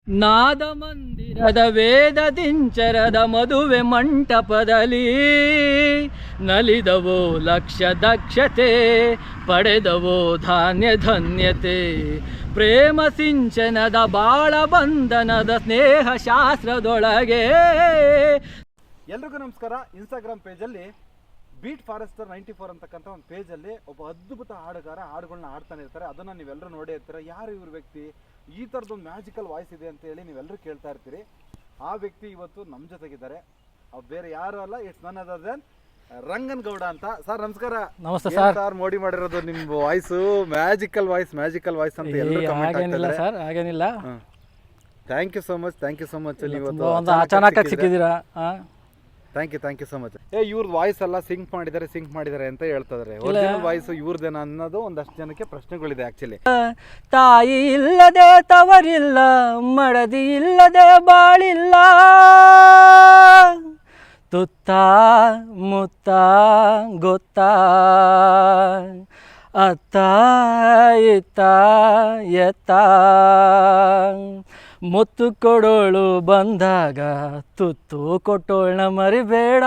ನಾದ ಮಂದಿರದ ವೇದ ದಿಂಚರದ ಮದುವೆ ಮಂಟಪದಲ್ಲಿ ನಲಿದವೋ ಲಕ್ಷ ದಕ್ಷತೆ, ಪಡೆದವೋ ಧಾನ್ಯ ಧನ್ಯತೆ. ಪ್ರೇಮ ಸಿಂಚನದ ಬಾಳ ಬಂಧನದ ಸ್ನೇಹ ಶಾಸ್ತ್ರದೊಳಗೆ. ಎಲ್ರಿಗೂ ನಮಸ್ಕಾರ. ಇನ್ಸ್ಟಾಗ್ರಾಮ್ ಪೇಜಲ್ಲಿ ಬೀಟ್ ಫಾರೆಸ್ಟರ್ 94 ಅಂತಕ್ಕಂಥ ಒಂದು ಪೇಜಲ್ಲಿ ಒಬ್ಬ ಅದ್ಭುತ ಹಾಡುಗಾರ ಹಾಡುಗಳನ್ನ ಹಾಡ್ತಾನೆ ಇರ್ತಾರೆ. ಅದನ್ನು ನೀವೆಲ್ಲರೂ ನೋಡೇ ಇರ್ತೀರ. ಯಾರು ಇವ್ರ ವ್ಯಕ್ತಿ, ಈ ಥರದೊಂದು ಮ್ಯಾಜಿಕಲ್ ವಾಯ್ಸ್ ಇದೆ ಅಂತ ಹೇಳಿ ನೀವೆಲ್ಲರೂ ಕೇಳ್ತಾ ಇರ್ತೀರಿ. ಆ ವ್ಯಕ್ತಿ ಇವತ್ತು ನಮ್ಮ ಜೊತೆಗಿದ್ದಾರೆ. ಅವ್ರು ಬೇರೆ ಯಾರು ಅಲ್ಲ, ಇಟ್ಸ್ ನನ್ ಅದರ್ ದೆನ್ ರಂಗನ್ ಗೌಡ ಅಂತ. ಸರ್ ನಮಸ್ಕಾರ. ನಮಸ್ತೆ ಸರ್. ಸರ್ ಮೋಡಿ ಮಾಡಿರೋದು ನಿಮ್ಮ ವಾಯ್ಸು ಮ್ಯಾಜಿಕಲ್ ವಾಯ್ಸ್ ಅಂತ ಎಲ್ಲರೂ ಕಮೆಂಟ್ ಆಗ್ತಿದ್ದಾರೆ. ಸರ್ ಹಾಗೇನಿಲ್ಲ. Thank you so much. ನೀವು ಅಚಾನಕ್ ಸಿಕ್ಕಿದ್ದೀರಾ. Thank you so much. ಇವ್ರದ್ದು ವಾಯ್ಸ್ ಎಲ್ಲ ಸಿಂಕ್ ಮಾಡಿದ್ದಾರೆ ಅಂತ ಹೇಳ್ತಿದ್ದಾರೆ. ಒರಿಜಿನಲ್ ವಾಯ್ಸ್ ಇವ್ರದೇನ ಅನ್ನೋದು ಒಂದಷ್ಟು ಜನಕ್ಕೆ ಪ್ರಶ್ನೆಗಳಿದೆ ಆಕ್ಚುಲಿ. ತಾಯಿ ಇಲ್ಲದೆ ತವರಿಲ್ಲ, ಮಡದಿ ಇಲ್ಲದೆ ಬಾಳಿಲ್ಲ, ತುತ್ತ ಮುತ್ತ ಗೊತ್ತಾ, ಅತ್ತ ಇತ್ತ ಎತ್ತ, ಮುತ್ತು ಕೊಡೋಳು ಬಂದಾಗ ತುತ್ತು ಕೊಟ್ಟೋಳ್ನ ಮರಿಬೇಡ.